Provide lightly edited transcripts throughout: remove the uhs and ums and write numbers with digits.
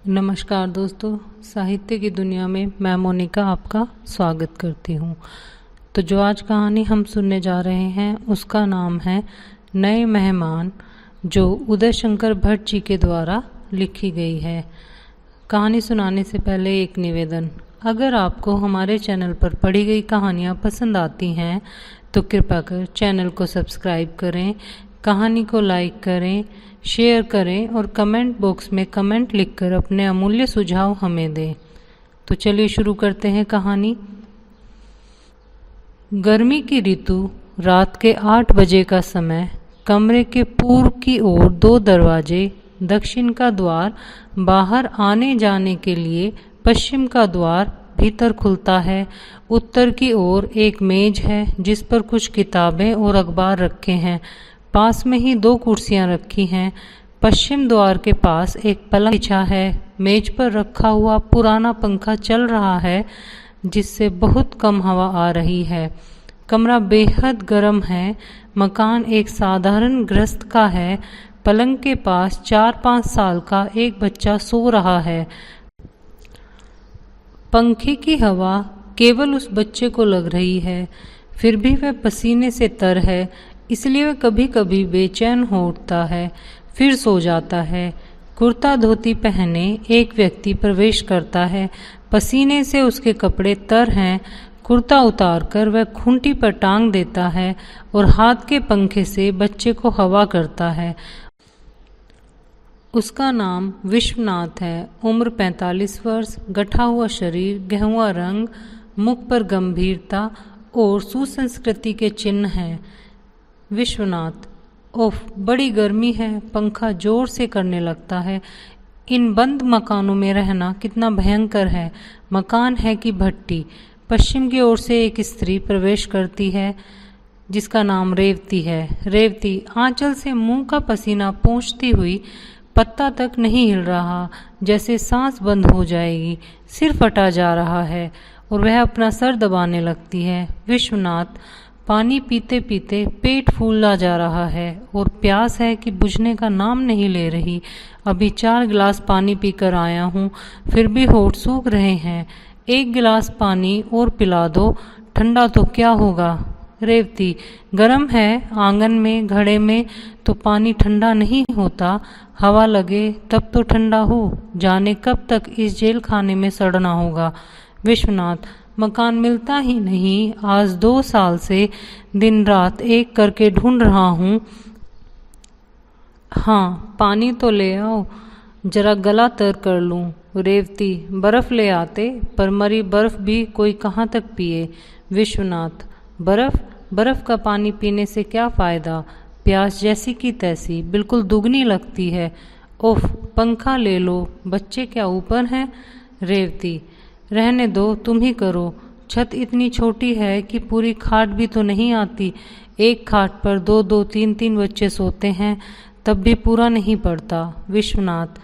नमस्कार दोस्तों, साहित्य की दुनिया में मैं मोनिका आपका स्वागत करती हूँ। तो जो आज कहानी हम सुनने जा रहे हैं उसका नाम है नए मेहमान, जो उदय शंकर भट्ट जी के द्वारा लिखी गई है। कहानी सुनाने से पहले एक निवेदन, अगर आपको हमारे चैनल पर पढ़ी गई कहानियाँ पसंद आती हैं तो कृपया कर चैनल को सब्सक्राइब करें, कहानी को लाइक करें, शेयर करें और कमेंट बॉक्स में कमेंट लिखकर अपने अमूल्य सुझाव हमें दें। तो चलिए शुरू करते हैं कहानी। गर्मी की ऋतु, रात के 8 बजे का समय। कमरे के पूर्व की ओर 2 दरवाजे, दक्षिण का द्वार बाहर आने जाने के लिए, पश्चिम का द्वार भीतर खुलता है। उत्तर की ओर एक मेज है जिस पर कुछ किताबें और अखबार रखे हैं। पास में ही 2 कुर्सियां रखी हैं। पश्चिम द्वार के पास एक पलंग बिछा है। मेज पर रखा हुआ पुराना पंखा चल रहा है जिससे बहुत कम हवा आ रही है। कमरा बेहद गर्म है। मकान एक साधारण गृहस्थ का है। पलंग के पास 4-5 साल का एक बच्चा सो रहा है। पंखे की हवा केवल उस बच्चे को लग रही है, फिर भी वह पसीने से तर है, इसलिए वह कभी कभी बेचैन हो उठता है, फिर सो जाता है। कुर्ता धोती पहने एक व्यक्ति प्रवेश करता है। पसीने से उसके कपड़े तर हैं। कुर्ता उतारकर वह खूंटी पर टांग देता है और हाथ के पंखे से बच्चे को हवा करता है। उसका नाम विश्वनाथ है। उम्र 45 वर्ष, गठा हुआ शरीर, गेहुआ रंग, मुख पर गंभीरता और सुसंस्कृति के चिन्ह हैं। विश्वनाथ: ओफ, बड़ी गर्मी है। पंखा जोर से करने लगता है। इन बंद मकानों में रहना कितना भयंकर है। मकान है कि भट्टी। पश्चिम की ओर से एक स्त्री प्रवेश करती है जिसका नाम रेवती है। रेवती आंचल से मुंह का पसीना पोंछती हुई, पत्ता तक नहीं हिल रहा, जैसे सांस बंद हो जाएगी। सिर फटा जा रहा है और वह अपना सर दबाने लगती है। विश्वनाथ: पानी पीते पीते पेट फूला जा रहा है और प्यास है कि बुझने का नाम नहीं ले रही। अभी 4 गिलास पानी पीकर आया हूँ, फिर भी होठ सूख रहे हैं। 1 गिलास पानी और पिला दो, ठंडा तो क्या होगा। रेवती: गर्म है। आंगन में घड़े में तो पानी ठंडा नहीं होता, हवा लगे तब तो ठंडा हो। जाने कब तक इस जेल खाने में सड़ना होगा। विश्वनाथ: मकान मिलता ही नहीं। आज 2 साल से दिन रात एक करके ढूंढ रहा हूँ। हाँ, पानी तो ले आओ, जरा गला तर कर लूँ। रेवती: बर्फ ले आते, पर मरी बर्फ भी कोई कहाँ तक पिए। विश्वनाथ: बर्फ का पानी पीने से क्या फ़ायदा। प्यास जैसी की तैसी, बिल्कुल दुगनी लगती है। ओफ, पंखा ले लो, बच्चे क्या ऊपर हैं। रेवती: रहने दो, तुम ही करो। छत इतनी छोटी है कि पूरी खाट भी तो नहीं आती। एक खाट पर 2-2, 3-3 बच्चे सोते हैं, तब भी पूरा नहीं पड़ता। विश्वनाथ: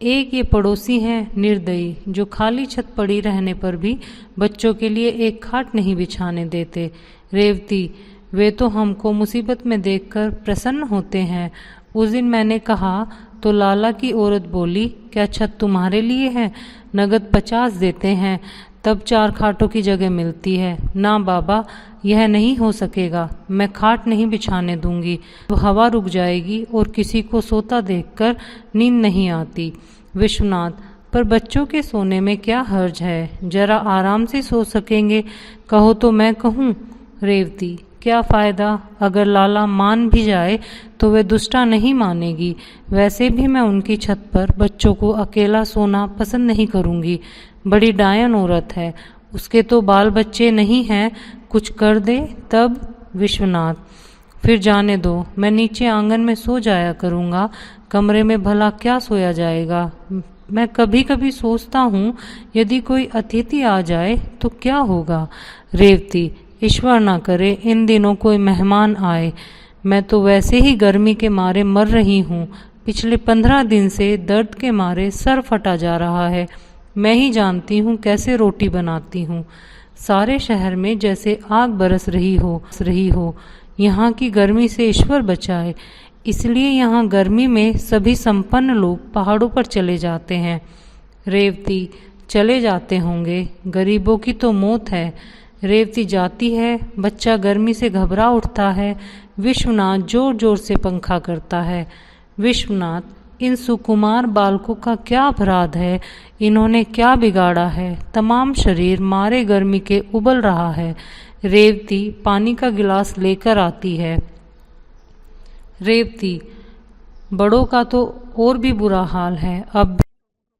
एक ये पड़ोसी हैं निर्दयी, जो खाली छत पड़ी रहने पर भी बच्चों के लिए एक खाट नहीं बिछाने देते। रेवती: वे तो हमको मुसीबत में देखकर प्रसन्न होते हैं। उस दिन मैंने कहा तो लाला की औरत बोली, क्या छत तुम्हारे लिए है? नगद 50 देते हैं, तब 4 खाटों की जगह मिलती है। ना बाबा, यह नहीं हो सकेगा। मैं खाट नहीं बिछाने दूंगी, तो हवा रुक जाएगी और किसी को सोता देखकर नींद नहीं आती। विश्वनाथ: पर बच्चों के सोने में क्या हर्ज है, जरा आराम से सो सकेंगे। कहो तो मैं कहूँ। रेवती: क्या फ़ायदा, अगर लाला मान भी जाए तो वह दुष्टा नहीं मानेगी। वैसे भी मैं उनकी छत पर बच्चों को अकेला सोना पसंद नहीं करूँगी। बड़ी डायन औरत है, उसके तो बाल बच्चे नहीं हैं, कुछ कर दे तब। विश्वनाथ: फिर जाने दो, मैं नीचे आंगन में सो जाया करूँगा। कमरे में भला क्या सोया जाएगा। मैं कभी कभी सोचता हूँ, यदि कोई अतिथि आ जाए तो क्या होगा। रेवती: ईश्वर ना करे इन दिनों कोई मेहमान आए। मैं तो वैसे ही गर्मी के मारे मर रही हूँ। पिछले 15 दिन से दर्द के मारे सर फटा जा रहा है। मैं ही जानती हूँ कैसे रोटी बनाती हूँ। सारे शहर में जैसे आग बरस रही हो। यहाँ की गर्मी से ईश्वर बचाए। इसलिए यहाँ गर्मी में सभी संपन्न लोग पहाड़ों पर चले जाते हैं। रेवती चले जाते होंगे, गरीबों की तो मौत है। रेवती जाती है, बच्चा गर्मी से घबरा उठता है। विश्वनाथ जोर जोर से पंखा करता है। विश्वनाथ, इन सुकुमार बालकों का क्या अपराध है? इन्होंने क्या बिगाड़ा है? तमाम शरीर मारे गर्मी के उबल रहा है। रेवती पानी का गिलास लेकर आती है। रेवती, बड़ों का तो और भी बुरा हाल है, अब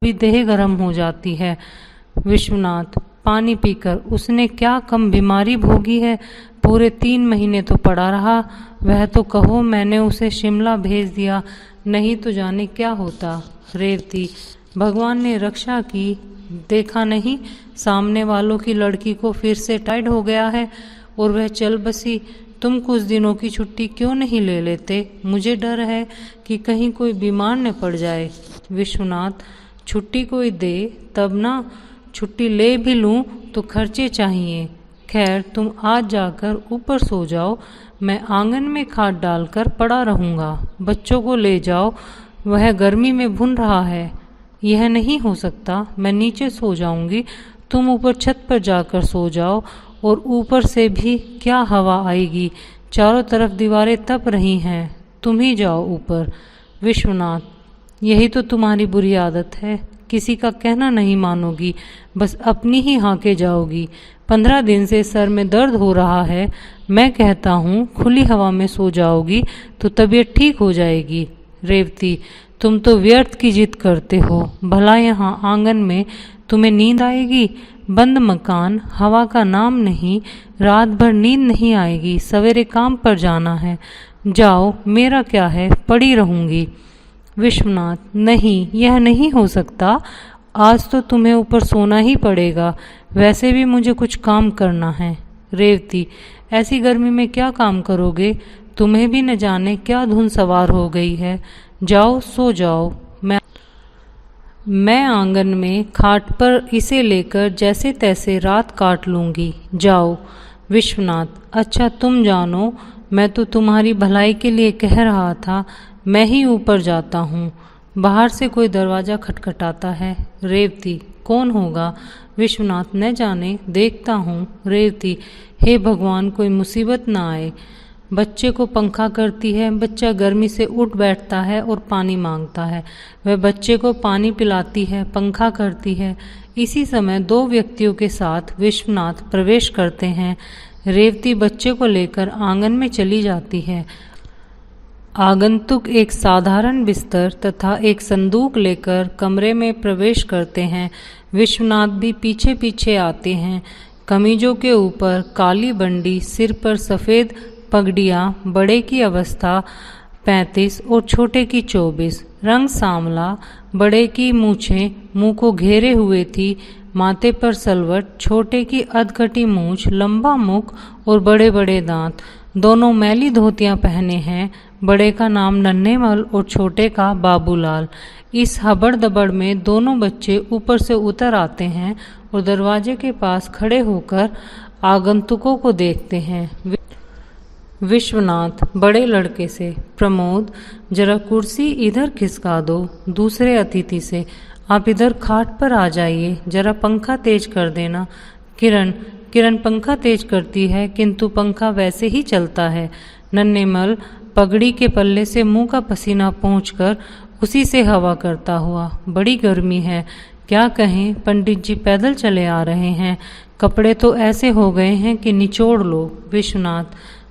भी देह गर्म हो जाती है। विश्वनाथ पानी पीकर, उसने क्या कम बीमारी भोगी है? पूरे 3 महीने तो पड़ा रहा। वह तो कहो मैंने उसे शिमला भेज दिया, नहीं तो जाने क्या होता। रेवती, भगवान ने रक्षा की, देखा नहीं सामने वालों की लड़की को फिर से टाइड हो गया है और वह चल बसी। तुम कुछ दिनों की छुट्टी क्यों नहीं ले लेते? मुझे डर है कि कहीं कोई बीमार न पड़ जाए। विश्वनाथ, छुट्टी कोई दे तब ना, छुट्टी ले भी लूं तो खर्चे चाहिए। खैर तुम आज जाकर ऊपर सो जाओ, मैं आंगन में खाट डालकर पड़ा रहूँगा। बच्चों को ले जाओ, वह गर्मी में भुन रहा है। यह नहीं हो सकता, मैं नीचे सो जाऊंगी, तुम ऊपर छत पर जाकर सो जाओ। और ऊपर से भी क्या हवा आएगी, चारों तरफ दीवारें तप रही हैं, तुम ही जाओ ऊपर। विश्वनाथ, यही तो तुम्हारी बुरी आदत है, किसी का कहना नहीं मानोगी, बस अपनी ही हाँके जाओगी। 15 दिन से सर में दर्द हो रहा है, मैं कहता हूँ खुली हवा में सो जाओगी तो तबीयत ठीक हो जाएगी। रेवती, तुम तो व्यर्थ की जिद करते हो, भला यहाँ आंगन में तुम्हें नींद आएगी? बंद मकान, हवा का नाम नहीं, रात भर नींद नहीं आएगी, सवेरे काम पर जाना है। जाओ, मेरा क्या है, पड़ी रहूँगी। विश्वनाथ, नहीं, यह नहीं हो सकता, आज तो तुम्हें ऊपर सोना ही पड़ेगा, वैसे भी मुझे कुछ काम करना है। रेवती, ऐसी गर्मी में क्या काम करोगे? तुम्हें भी न जाने क्या धुन सवार हो गई है। जाओ सो जाओ, मैं आंगन में खाट पर इसे लेकर जैसे तैसे रात काट लूँगी। जाओ। विश्वनाथ, अच्छा तुम जानो, मैं तो तुम्हारी भलाई के लिए कह रहा था, मैं ही ऊपर जाता हूँ। बाहर से कोई दरवाज़ा खटखटाता है। रेवती, कौन होगा? विश्वनाथ, न जाने, देखता हूँ। रेवती, हे भगवान, कोई मुसीबत ना आए। बच्चे को पंखा करती है, बच्चा गर्मी से उठ बैठता है और पानी मांगता है। वह बच्चे को पानी पिलाती है, पंखा करती है। इसी समय 2 व्यक्तियों के साथ विश्वनाथ प्रवेश करते हैं। रेवती बच्चे को लेकर आंगन में चली जाती है। आगंतुक एक साधारण बिस्तर तथा एक संदूक लेकर कमरे में प्रवेश करते हैं। विश्वनाथ भी पीछे पीछे आते हैं। कमीजों के ऊपर काली बंडी, सिर पर सफ़ेद पगड़ियाँ, बड़े की अवस्था 35 और छोटे की 24, रंग सांवला, बड़े की मूछें मुंह को घेरे हुए थी, माथे पर सलवट, छोटे की अधकटी मूछ, लंबा मुख और बड़े बड़े दांत। दोनों मैली धोतियां पहने हैं। बड़े का नाम नन्हेमल और छोटे का बाबूलाल। इस हबड़ दबड़ में दोनों बच्चे ऊपर से उतर आते हैं और दरवाजे के पास खड़े होकर आगंतुकों को देखते हैं। विश्वनाथ बड़े लड़के से, प्रमोद जरा कुर्सी इधर खिसका दो। दूसरे अतिथि से, आप इधर खाट पर आ जाइए, जरा पंखा तेज कर देना। किरण पंखा तेज करती है, किंतु पंखा वैसे ही चलता है। नन्हेमल पगड़ी के पल्ले से मुंह का पसीना पोंछकर उसी से हवा करता हुआ, बड़ी गर्मी है, क्या कहें, पंडित जी पैदल चले आ रहे हैं, कपड़े तो ऐसे हो गए हैं कि निचोड़ लो। विश्वनाथ,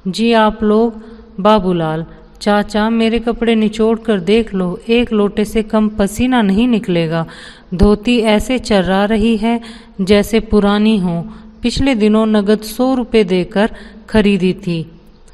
जी आप लोग। बाबूलाल, चाचा मेरे कपड़े निचोड़ कर देख लो, एक लोटे से कम पसीना नहीं निकलेगा। धोती ऐसे चर्रा रही है जैसे पुरानी हो, पिछले दिनों नगद 100 रुपये देकर खरीदी थी।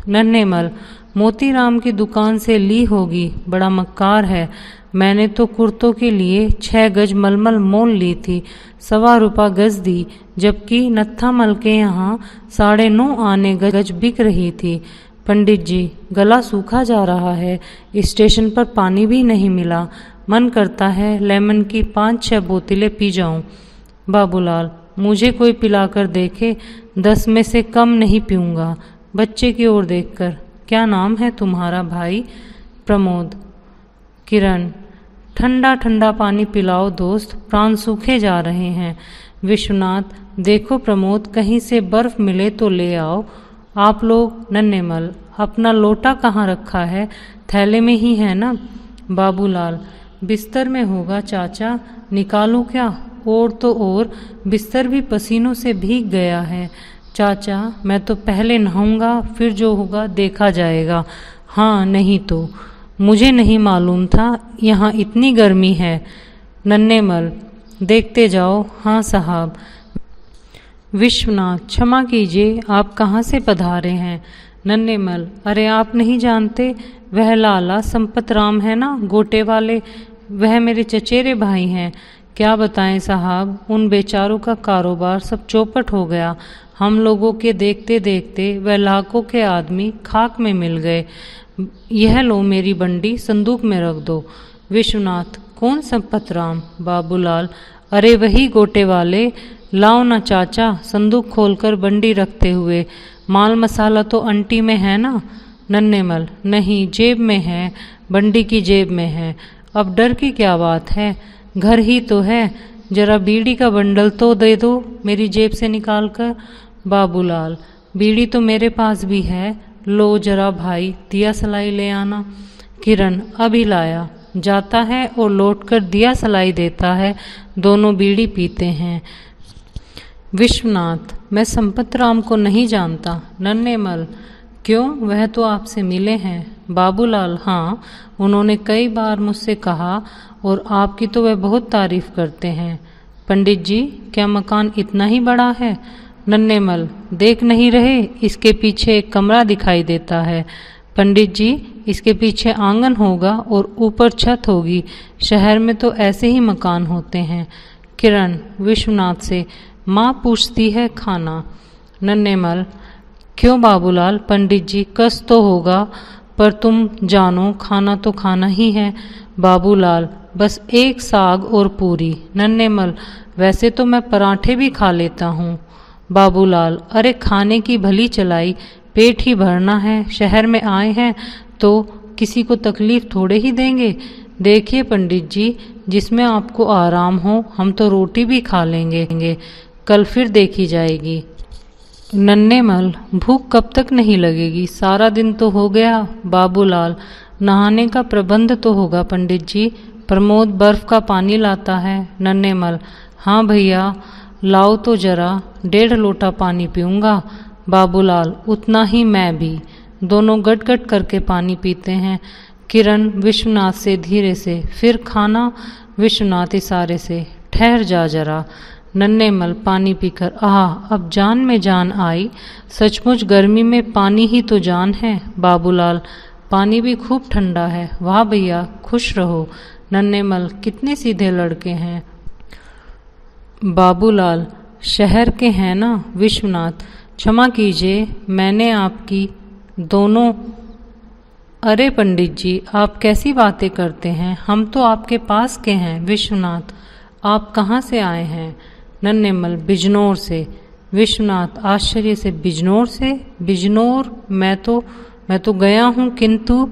नन्हेमल, मोतीराम की दुकान से ली होगी, बड़ा मक्कार है। मैंने तो कुर्तों के लिए 6 गज मलमल मोल ली थी, 1.25 रुपये गज दी, जबकि नत्थामल के यहाँ 9.5 आने गज बिक रही थी। पंडित जी, गला सूखा जा रहा है, स्टेशन पर पानी भी नहीं मिला, मन करता है लेमन की 5-6 बोतलें पी जाऊं। बाबूलाल, मुझे कोई पिलाकर देखे, 10 में से कम नहीं पीऊँगा। बच्चे की ओर देखकर, क्या नाम है तुम्हारा भाई? प्रमोद। किरण, ठंडा ठंडा पानी पिलाओ दोस्त, प्राण सूखे जा रहे हैं। विश्वनाथ, देखो प्रमोद, कहीं से बर्फ मिले तो ले आओ। आप लोग, नन्हेमल, अपना लोटा कहाँ रखा है? थैले में ही है ना? बाबूलाल, बिस्तर में होगा चाचा, निकालूं क्या? और तो और बिस्तर भी पसीनों से भीग गया है। चाचा, मैं तो पहले नहाऊंगा, फिर जो होगा देखा जाएगा। हाँ, नहीं तो मुझे नहीं मालूम था यहाँ इतनी गर्मी है। नन्हेमल, देखते जाओ। हाँ साहब। विश्वनाथ, क्षमा कीजिए, आप कहाँ से पधारे हैं? नन्हेमल, अरे आप नहीं जानते, वह लाला संपत राम है ना, गोटे वाले, वह मेरे चचेरे भाई हैं। क्या बताएं साहब, उन बेचारों का कारोबार सब चौपट हो गया। हम लोगों के देखते देखते वह लाखों के आदमी खाक में मिल गए। यह लो मेरी बंडी, संदूक में रख दो। विश्वनाथ, कौन संपत राम? बाबूलाल, अरे वही गोटे वाले। लाओ ना चाचा, संदूक खोलकर बंडी रखते हुए। माल मसाला तो अंटी में है ना? नन्हेमल, नहीं, जेब में है, बंडी की जेब में है। अब डर की क्या बात है, घर ही तो है। जरा बीड़ी का बंडल तो दे दो मेरी जेब से निकाल कर। बाबूलाल, बीड़ी तो मेरे पास भी है, लो जरा भाई, दिया सलाई ले आना। किरण, अभी लाया। जाता है और लौटकर दिया सलाई देता है। दोनों बीड़ी पीते हैं। विश्वनाथ, मैं संपत राम को नहीं जानता। नन्हेमल, क्यों, वह तो आपसे मिले हैं। बाबूलाल, हाँ, उन्होंने कई बार मुझसे कहा और आपकी तो वह बहुत तारीफ करते हैं। पंडित जी, क्या मकान इतना ही बड़ा है? नन्हेमल, देख नहीं रहे, इसके पीछे एक कमरा दिखाई देता है। पंडित जी, इसके पीछे आंगन होगा और ऊपर छत होगी। शहर में तो ऐसे ही मकान होते हैं। किरण, विश्वनाथ से, माँ पूछती है खाना। नन्हेमल, क्यों बाबूलाल, पंडित जी, कस तो होगा, पर तुम जानो खाना तो खाना ही है। बाबूलाल, बस एक साग और पूरी। नन्हेमल, वैसे तो मैं पराठे भी खा लेता हूँ। बाबूलाल, अरे खाने की भली चलाई, पेट ही भरना है। शहर में आए हैं तो किसी को तकलीफ थोड़े ही देंगे। देखिए पंडित जी, जिसमें आपको आराम हो, हम तो रोटी भी खा लेंगे, कल फिर देखी जाएगी। नन्हेमल, भूख कब तक नहीं लगेगी, सारा दिन तो हो गया। बाबूलाल, नहाने का प्रबंध तो होगा पंडित जी, प्रमोद बर्फ का पानी लाता है। नन्हेमल, हाँ भैया, लाओ तो जरा, 1.5 लोटा पानी पीऊँगा। बाबूलाल, उतना ही मैं भी। दोनों गट गट करके पानी पीते हैं। किरण विश्वनाथ से धीरे से, फिर खाना। विश्वनाथ इशारे से, ठहर जा जरा। नन्हेमल पानी पीकर, आह, अब जान में जान आई। सचमुच गर्मी में पानी ही तो जान है। बाबूलाल, पानी भी खूब ठंडा है। वाह भैया, खुश रहो। नन्हेमल, कितने सीधे लड़के हैं। बाबूलाल, शहर के हैं ना। विश्वनाथ, क्षमा कीजिए, मैंने आपकी दोनों। अरे पंडित जी, आप कैसी बातें करते हैं, हम तो आपके पास के हैं। विश्वनाथ, आप कहाँ से आए हैं? नन्हेमल, बिजनौर से। विश्वनाथ आश्चर्य से, बिजनौर से? बिजनौर, मैं तो गया हूँ, किंतु।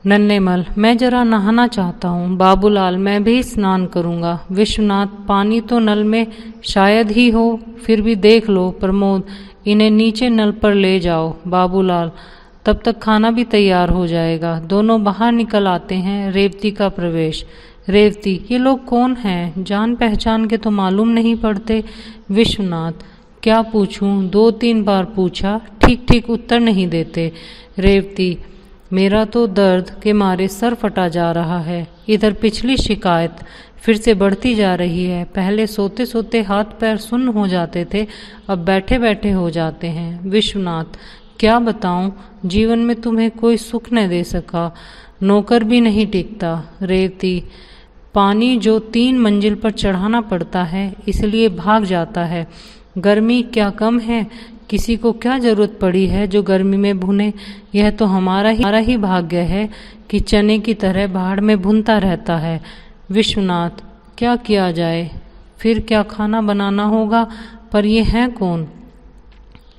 नन्हेमल, मैं जरा नहाना चाहता हूँ। बाबूलाल, मैं भी स्नान करूँगा। विश्वनाथ, पानी तो नल में शायद ही हो, फिर भी देख लो। प्रमोद, इन्हें नीचे नल पर ले जाओ। बाबूलाल, तब तक खाना भी तैयार हो जाएगा। दोनों बाहर निकल आते हैं। रेवती का प्रवेश। रेवती, ये लोग कौन हैं? जान पहचान के तो मालूम नहीं पड़ते। विश्वनाथ, क्या पूछूं, 2-3 बार पूछा, ठीक ठीक उत्तर नहीं देते। रेवती, मेरा तो दर्द के मारे सर फटा जा रहा है। इधर पिछली शिकायत फिर से बढ़ती जा रही है। पहले सोते सोते हाथ पैर सुन्न हो जाते थे, अब बैठे बैठे हो जाते हैं। विश्वनाथ, क्या बताऊं, जीवन में तुम्हें कोई सुख न दे सका, नौकर भी नहीं टिकता। रेवती, पानी जो 3 मंजिल पर चढ़ाना पड़ता है, इसलिए भाग जाता है। गर्मी क्या कम है, किसी को क्या जरूरत पड़ी है जो गर्मी में भुने। यह तो हमारा ही भाग्य है कि चने की तरह बाहर में भुनता रहता है। विश्वनाथ, क्या किया जाए, फिर क्या खाना बनाना होगा, पर ये हैं कौन?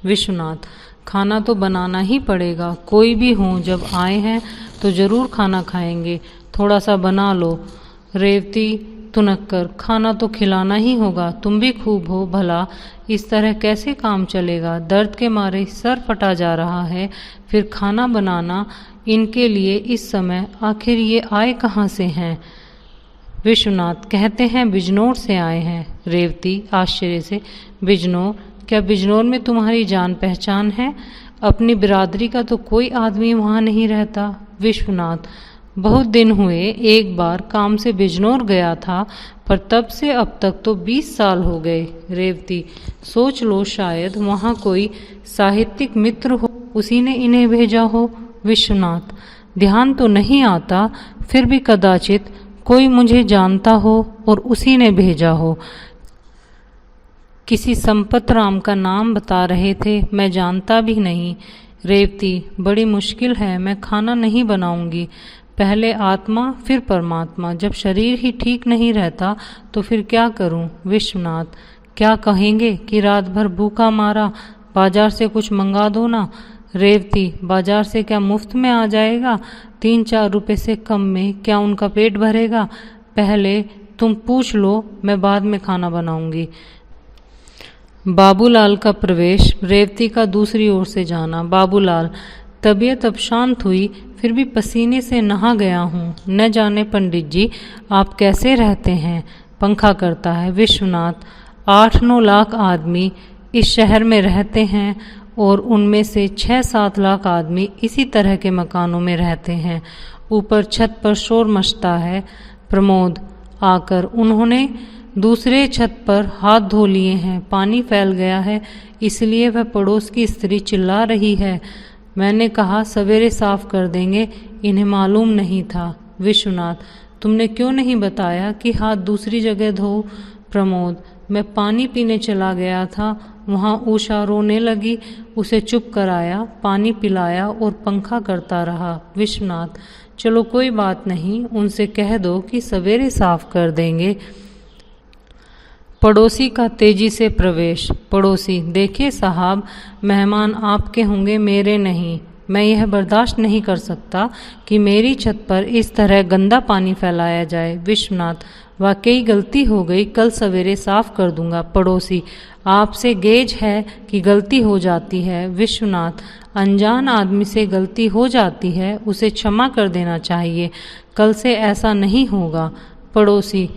विश्वनाथ, खाना तो बनाना ही पड़ेगा, कोई भी हो, जब आए हैं तो जरूर खाना खाएंगे। थोड़ा सा बना लो। रेवती तुनक कर, खाना तो खिलाना ही होगा, तुम भी खूब हो भला, इस तरह कैसे काम चलेगा? दर्द के मारे सर फटा जा रहा है, फिर खाना बनाना इनके लिए इस समय, आखिर ये आए कहाँ से हैं? विश्वनाथ, कहते हैं बिजनौर से आए हैं। रेवती आश्चर्य से, बिजनौर? क्या बिजनौर में तुम्हारी जान पहचान है? अपनी बिरादरी का तो कोई आदमी वहाँ नहीं रहता। विश्वनाथ, बहुत दिन हुए, एक बार काम से बिजनौर गया था, पर तब से अब तक तो 20 साल हो गए। रेवती, सोच लो, शायद वहाँ कोई साहित्यिक मित्र हो, उसी ने इन्हें भेजा हो। विश्वनाथ, ध्यान तो नहीं आता, फिर भी कदाचित कोई मुझे जानता हो और उसी ने भेजा हो। किसी संपत राम का नाम बता रहे थे, मैं जानता भी नहीं। रेवती, बड़ी मुश्किल है, मैं खाना नहीं बनाऊंगी। पहले आत्मा फिर परमात्मा, जब शरीर ही ठीक नहीं रहता तो फिर क्या करूं? विश्वनाथ, क्या कहेंगे कि रात भर भूखा मारा, बाजार से कुछ मंगा दो ना। रेवती, बाजार से क्या मुफ्त में आ जाएगा? 3-4 रुपए से कम में क्या उनका पेट भरेगा? पहले तुम पूछ लो, मैं बाद में खाना बनाऊंगी। बाबूलाल का प्रवेश, रेवती का दूसरी ओर से जाना। बाबूलाल, तबीयत अब शांत हुई, फिर भी पसीने से नहा गया हूँ। न जाने पंडित जी आप कैसे रहते हैं? पंखा करता है। विश्वनाथ, 8-9 लाख आदमी इस शहर में रहते हैं और उनमें से 6-7 लाख आदमी इसी तरह के मकानों में रहते हैं। ऊपर छत पर शोर मचता है। प्रमोद आकर, उन्होंने दूसरे छत पर हाथ धो लिए हैं, पानी फैल गया है, इसलिए वह पड़ोस की स्त्री चिल्ला रही है। मैंने कहा सवेरे साफ कर देंगे, इन्हें मालूम नहीं था। विश्वनाथ, तुमने क्यों नहीं बताया कि हाथ दूसरी जगह धो? प्रमोद, मैं पानी पीने चला गया था, वहाँ उषा रोने लगी, उसे चुप कराया, पानी पिलाया और पंखा करता रहा। विश्वनाथ, चलो कोई बात नहीं, उनसे कह दो कि सवेरे साफ कर देंगे। पड़ोसी का तेजी से प्रवेश। पड़ोसी, देखिए साहब, मेहमान आपके होंगे, मेरे नहीं। मैं यह बर्दाश्त नहीं कर सकता कि मेरी छत पर इस तरह गंदा पानी फैलाया जाए। विश्वनाथ, वाकई गलती हो गई, कल सवेरे साफ कर दूंगा। पड़ोसी, आपसे गेज है कि गलती हो जाती है। विश्वनाथ, अनजान आदमी से गलती हो जाती है, उसे क्षमा कर देना चाहिए, कल से ऐसा नहीं होगा। पड़ोसी,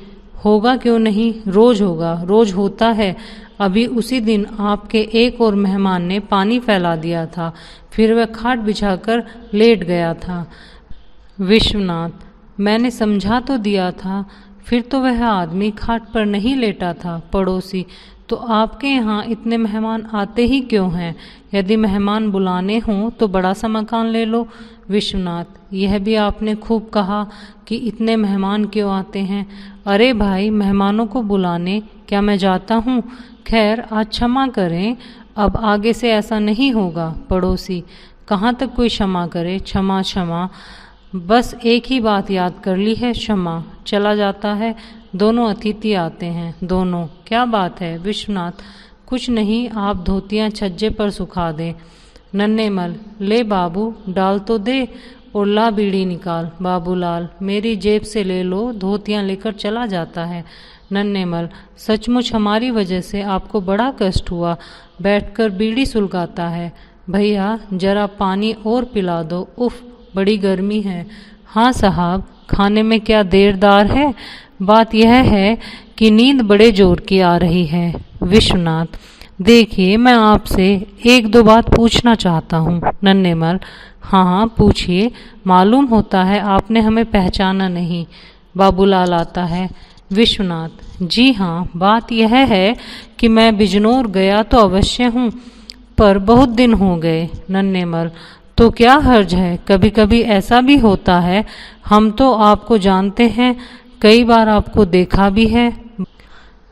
होगा क्यों नहीं, रोज होगा, रोज होता है। अभी उसी दिन आपके एक और मेहमान ने पानी फैला दिया था, फिर वह खाट बिछाकर लेट गया था। विश्वनाथ, मैंने समझा तो दिया था, फिर तो वह आदमी खाट पर नहीं लेटा था। पड़ोसी, तो आपके यहाँ इतने मेहमान आते ही क्यों हैं? यदि मेहमान बुलाने हों तो बड़ा सा मकान ले लो। विश्वनाथ, यह भी आपने खूब कहा कि इतने मेहमान क्यों आते हैं। अरे भाई, मेहमानों को बुलाने क्या मैं जाता हूँ? खैर, आज क्षमा करें, अब आगे से ऐसा नहीं होगा। पड़ोसी, कहाँ तक कोई क्षमा करे? क्षमा क्षमा, बस एक ही बात याद कर ली है, क्षमा। चला जाता है। दोनों अतिथि आते हैं। दोनों, क्या बात है? विश्वनाथ, कुछ नहीं, आप धोतियाँ छज्जे पर सुखा दें। नन्हेमल, ले बाबू, डाल तो दे और ला बीड़ी निकाल। बाबूलाल, मेरी जेब से ले लो, धोतियाँ लेकर चला जाता है। नन्हेमल, सचमुच हमारी वजह से आपको बड़ा कष्ट हुआ, बैठकर बीड़ी सुलगाता है। भैया जरा पानी और पिला दो, उफ बड़ी गर्मी है। हाँ साहब, खाने में क्या देरदार है? बात यह है कि नींद बड़े जोर की आ रही है। विश्वनाथ, देखिए मैं आपसे 1-2 बात पूछना चाहता हूँ। नन्हेमल, हाँ हाँ पूछिए, मालूम होता है आपने हमें पहचाना नहीं। बाबूलाल आता है। विश्वनाथ, जी हाँ, बात यह है कि मैं बिजनौर गया तो अवश्य हूँ, पर बहुत दिन हो गए। नन्हेमल, तो क्या हर्ज है, कभी कभी ऐसा भी होता है, हम तो आपको जानते हैं, कई बार आपको देखा भी है।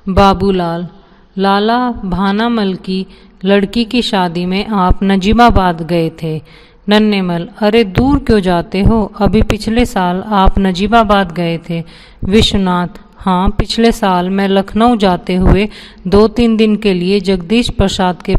बाबूलाल, लाला भानामल की लड़की की शादी में आप नजीबाबाद गए थे। नन्हेमल, अरे दूर क्यों जाते हो, अभी पिछले साल आप नजीबाबाद गए थे। विश्वनाथ, हाँ, पिछले साल मैं लखनऊ जाते हुए 2-3 दिन के लिए जगदीश प्रसाद के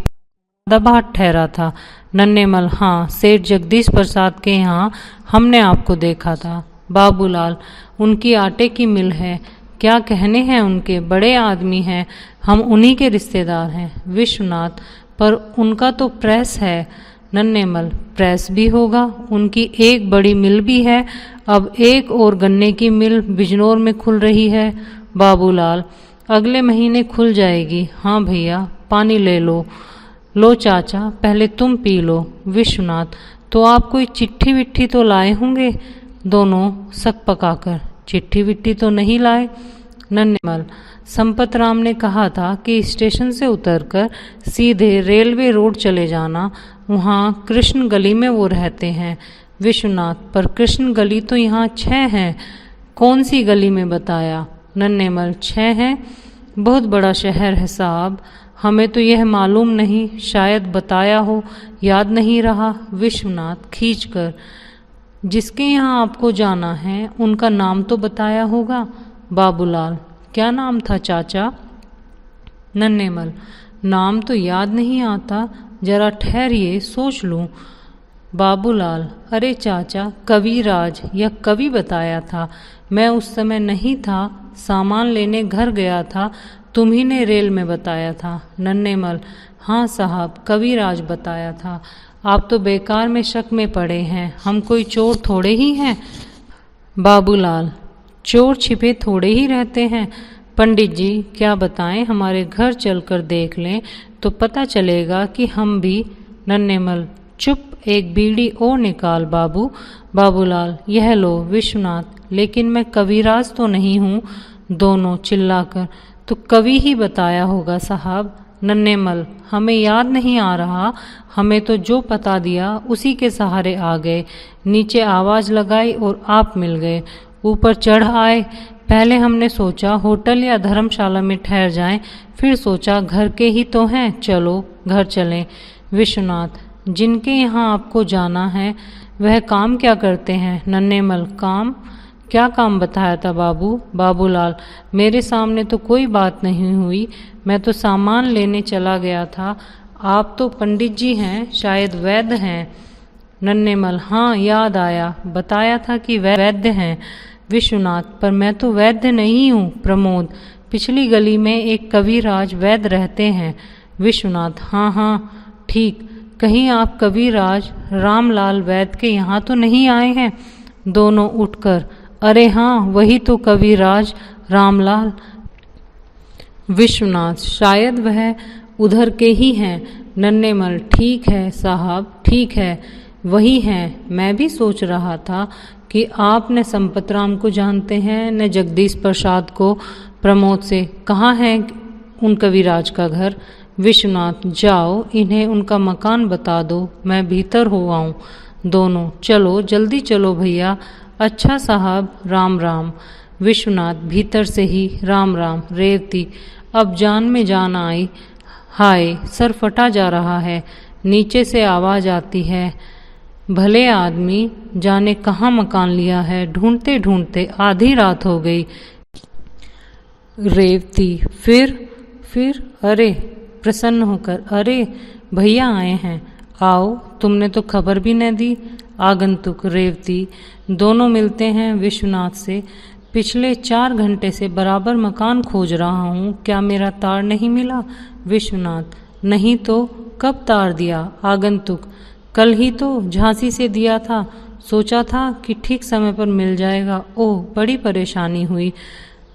दबाहट ठहरा था। नन्हेमल, हाँ, सेठ जगदीश प्रसाद के यहाँ हमने आपको देखा था। बाबूलाल, उनकी आटे की मिल है, क्या कहने हैं उनके, बड़े आदमी हैं, हम उन्हीं के रिश्तेदार हैं। विश्वनाथ, पर उनका तो प्रेस है। नन्हेमल, प्रेस भी होगा, उनकी एक बड़ी मिल भी है, अब एक और गन्ने की मिल बिजनौर में खुल रही है। बाबूलाल, अगले महीने खुल जाएगी। हाँ भैया, पानी ले लो। लो चाचा, पहले तुम पी लो। विश्वनाथ, तो आप कोई चिट्ठी विट्ठी तो लाए होंगे। दोनों सक पकाकर, चिट्ठी विट्ठी तो नहीं लाए। नन्हेमल, संपत राम ने कहा था कि स्टेशन से उतरकर सीधे रेलवे रोड चले जाना, वहाँ कृष्ण गली में वो रहते हैं। विश्वनाथ, पर कृष्ण गली तो यहाँ 6 हैं, कौन सी गली में बताया। नन्हेमल, 6 हैं, बहुत बड़ा शहर है साहब, हमें तो यह मालूम नहीं, शायद बताया हो, याद नहीं रहा। विश्वनाथ खींचकर, जिसके यहाँ आपको जाना है उनका नाम तो बताया होगा। बाबूलाल, क्या नाम था चाचा। नन्हेमल, नाम तो याद नहीं आता, जरा ठहरिए सोच लूँ। बाबूलाल, अरे चाचा, कविराज या कवि बताया था, मैं उस समय नहीं था, सामान लेने घर गया था, तुम्ही ने रेल में बताया था। नन्हेमल, हाँ साहब, कविराज बताया था, आप तो बेकार में शक में पड़े हैं, हम कोई चोर थोड़े ही हैं। बाबूलाल, चोर छिपे थोड़े ही रहते हैं। पंडित जी क्या बताएं, हमारे घर चलकर देख लें तो पता चलेगा कि हम भी। नन्हेमल, चुप, एक बीड़ी और निकाल बाबू। बाबूलाल, यह लो। विश्वनाथ, लेकिन मैं कविराज तो नहीं हूँ। दोनों चिल्लाकर, तो कवि ही बताया होगा साहब। नन्हेमल, हमें याद नहीं आ रहा, हमें तो जो पता दिया उसी के सहारे आ गए, नीचे आवाज़ लगाई और आप मिल गए, ऊपर चढ़ आए। पहले हमने सोचा होटल या धर्मशाला में ठहर जाएं, फिर सोचा घर के ही तो हैं, चलो घर चलें। विश्वनाथ, जिनके यहाँ आपको जाना है वह काम क्या करते हैं। नन्हेमल, काम, क्या काम बताया था बाबू। बाबूलाल, मेरे सामने तो कोई बात नहीं हुई, मैं तो सामान लेने चला गया था, आप तो पंडित जी हैं, शायद वैद्य हैं। नन्हेमल, हाँ याद आया, बताया था कि वैद्य हैं। विश्वनाथ, पर मैं तो वैद्य नहीं हूँ। प्रमोद, पिछली गली में एक कविराज वैद्य रहते हैं। विश्वनाथ, हाँ हाँ ठीक, कहीं आप कविराज रामलाल वैद्य के यहाँ तो नहीं आए हैं। दोनों उठकर, अरे हाँ, वही तो कविराज रामलाल। विश्वनाथ, शायद वह उधर के ही हैं। नन्हेमल, ठीक है साहब, ठीक है, वही हैं। मैं भी सोच रहा था कि आप न संपत राम को जानते हैं न जगदीश प्रसाद को। प्रमोद से, कहाँ है उन कविराज का घर। विश्वनाथ, जाओ इन्हें उनका मकान बता दो, मैं भीतर हो आऊँ। दोनों, चलो जल्दी चलो भैया। अच्छा साहब, राम राम। विश्वनाथ भीतर से ही, राम राम। रेवती, अब जान में जान आई, हाय सर फटा जा रहा है। नीचे से आवाज़ आती है, भले आदमी जाने कहाँ मकान लिया है, ढूंढते ढूंढते आधी रात हो गई। रेवती, फिर अरे, प्रसन्न होकर, अरे भैया आए हैं, आओ, तुमने तो खबर भी न दी। आगंतुक। रेवती, दोनों मिलते हैं विश्वनाथ से, पिछले 4 घंटे से बराबर मकान खोज रहा हूँ, क्या मेरा तार नहीं मिला। विश्वनाथ, नहीं तो कब तार दिया। आगंतुक, कल ही तो झांसी से दिया था, सोचा था कि ठीक समय पर मिल जाएगा, ओह बड़ी परेशानी हुई।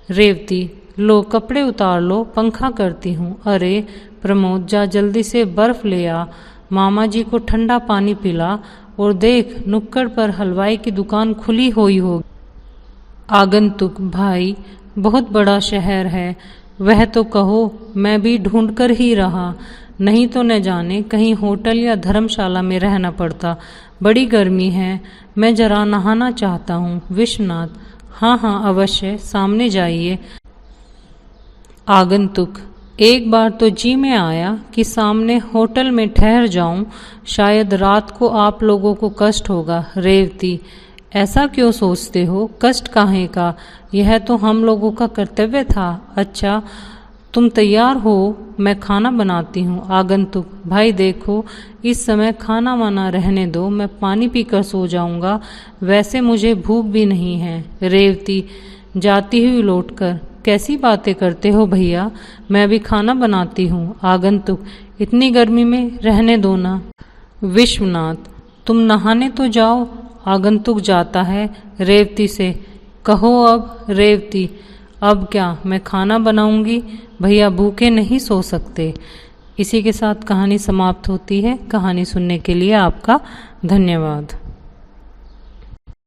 रेवती, लो कपड़े उतार लो, पंखा करती हूँ। अरे प्रमोद, जा जल्दी से बर्फ ले आ, मामा जी को ठंडा पानी पिला, और देख नुक्कड़ पर हलवाई की दुकान खुली हुई होगी। आगंतुक, भाई बहुत बड़ा शहर है, वह तो कहो, मैं भी ढूंढ कर ही रहा, नहीं तो न जाने कहीं होटल या धर्मशाला में रहना पड़ता, बड़ी गर्मी है, मैं जरा नहाना चाहता हूँ। विश्वनाथ, हाँ हाँ अवश्य, सामने जाइए। आगंतुक, एक बार तो जी में आया कि सामने होटल में ठहर जाऊं, शायद रात को आप लोगों को कष्ट होगा। रेवती, ऐसा क्यों सोचते हो, कष्ट काहे का, यह तो हम लोगों का कर्तव्य था। अच्छा तुम तैयार हो मैं खाना बनाती हूँ। आगंतुक, भाई देखो इस समय खाना वाना रहने दो, मैं पानी पीकर सो जाऊँगा, वैसे मुझे भूख भी नहीं है। रेवती जाती हुई लौटकर, कैसी बातें करते हो भैया, मैं अभी खाना बनाती हूँ। आगंतुक, इतनी गर्मी में रहने दो ना। विश्वनाथ, तुम नहाने तो जाओ। आगंतुक जाता है रेवती से, कहो अब। रेवती, अब क्या, मैं खाना बनाऊंगी, भैया भूखे नहीं सो सकते। इसी के साथ कहानी समाप्त होती है। कहानी सुनने के लिए आपका धन्यवाद।